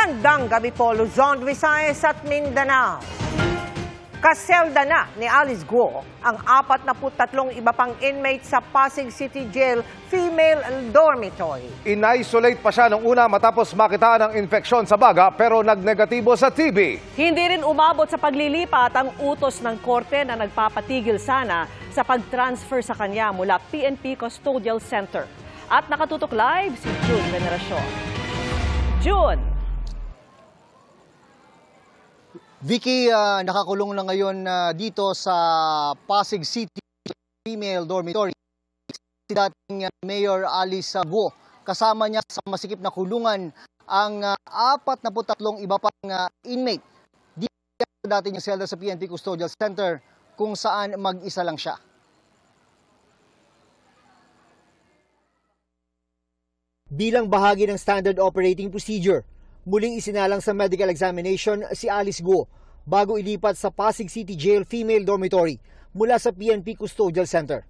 Magandang gabi po, Luzon, Visayas at Mindanao. Kaselda na ni Alice Guo ang 43 iba pang inmate sa Pasig City Jail Female Dormitory. In-isolate pa siya nung una matapos makita ng infeksyon sa baga pero nagnegatibo sa TB. Hindi rin umabot sa paglilipat ang utos ng korte na nagpapatigil sana sa pag-transfer sa kanya mula PNP Custodial Center. At nakatutok live si June Veneracion. June! Vicky, nakakulong na ngayon dito sa Pasig City Female Dormitory si dating Mayor Alice Guo. Kasama niya sa masikip na kulungan ang 43 iba pang inmate. Dito dati niya selda sa PNP Custodial Center kung saan mag-isa lang siya. Bilang bahagi ng standard operating procedure, muling isinalang sa medical examination si Alice Guo bago ilipat sa Pasig City Jail Female Dormitory mula sa PNP Custodial Center.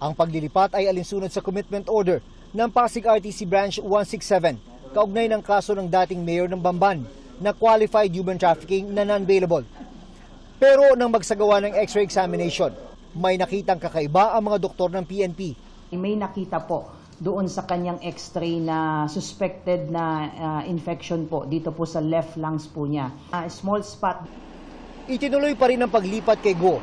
Ang paglilipat ay alinsunod sa commitment order ng Pasig RTC Branch 167 kaugnay ng kaso ng dating mayor ng Bamban na qualified human trafficking na non-bailable. Pero nang magsagawa ng x-ray examination, may nakitang kakaiba ang mga doktor ng PNP. May nakita po doon sa kanyang x-ray na suspected na infection po dito po sa left lungs po niya. Small spot. Itinuloy pa rin ang paglipat kay Guo.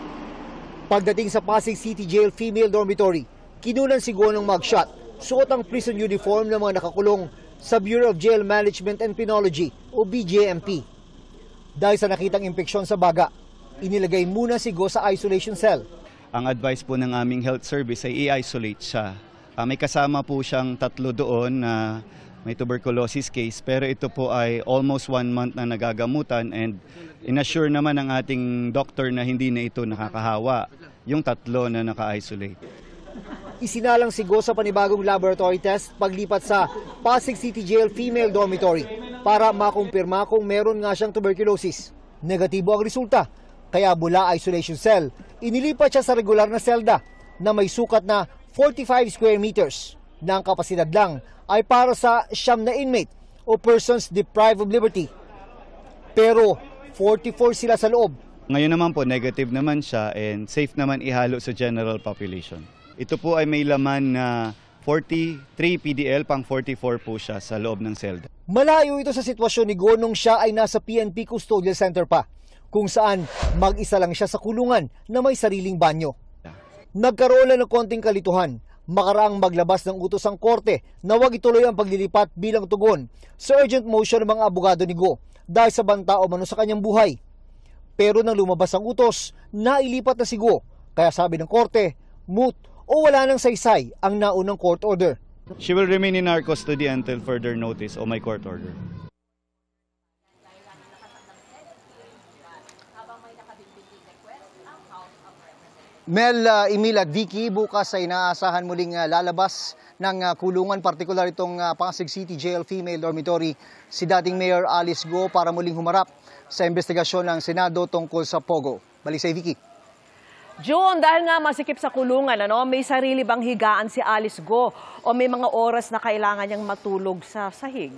Pagdating sa Pasig City Jail Female Dormitory, kinunan si Guo ng mugshot, suot ang prison uniform ng mga nakakulong sa Bureau of Jail Management and Penology o BJMP. Dahil sa nakitang impeksyon sa baga, inilagay muna si Guo sa isolation cell. Ang advice po ng aming health service ay i-isolate siya. May kasama po siyang 3 doon na may tuberculosis case, pero ito po ay almost 1 month na nagagamutan and inassure naman ng ating doctor na hindi na ito nakakahawa, yung 3 na naka-isolate. Isinalang si Guo sa panibagong laboratory test paglipat sa Pasig City Jail Female Dormitory para makumpirma kung meron nga siyang tuberculosis. Negatibo ang resulta, kaya mula isolation cell, inilipat siya sa regular na selda na may sukat na 45 square meters na ang kapasidad lang ay para sa 9 na inmate o persons deprived of liberty. Pero 44 sila sa loob. Ngayon naman po negative naman siya and safe naman ihalo sa general population. Ito po ay may laman na 43 PDL, pang 44 po siya sa loob ng selda. Malayo ito sa sitwasyon ni Guo nung siya ay nasa PNP Custodial Center pa, kung saan mag-isa lang siya sa kulungan na may sariling banyo. Nagkaroon ng konting kalituhan makaraang maglabas ng utos ang korte na huwag ituloy ang paglilipat bilang tugon sa urgent motion ng mga abogado ni Guo dahil sa banta o mano sa kanyang buhay. Pero nang lumabas ang utos, nailipat na si Guo, kaya sabi ng korte, moot o wala nang saysay ang naunang court order. She will remain in our custody until further notice o my court order. Mel, Emil at Vicky, bukas ay inaasahan muling lalabas ng kulungan, partikular itong Pasig City Jail Female Dormitory, si dating Mayor Alice Guo para muling humarap sa investigasyon ng Senado tungkol sa Pogo. Balik sa Vicky. June, dahil nga masikip sa kulungan, may sarili bang higaan si Alice Guo o may mga oras na kailangan niyang matulog sa sahig?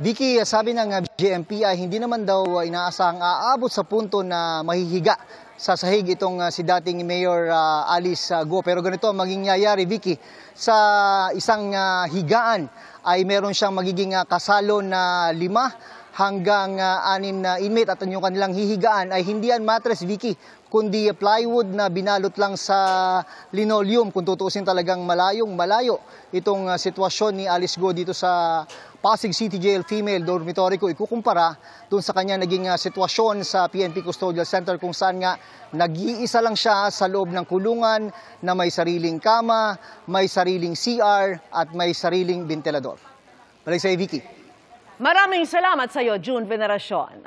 Vicky, sabi ng GMP ay hindi naman daw inaasahang aabot sa punto na mahihiga sa sahig itong si dating Mayor Alice Guo. Pero ganito ang maging nangyayari, Vicky, sa isang higaan ay meron siyang magiging kasalo na 5 hanggang 6 na inmate at yung kanilang hihigaan ay hindi yan mattress, Vicky, kundi plywood na binalot lang sa linoleum. Kung tutuusin talagang malayo itong sitwasyon ni Alice Guo dito sa Pasig City Jail Female Dormitory ko ikukumpara dun sa kanya naging sitwasyon sa PNP Custodial Center kung saan nga nag-iisa lang siya sa loob ng kulungan na may sariling kama, may sariling CR at may sariling ventilador. Balik sa Vicky. Maraming salamat sa iyo, June Veneracion.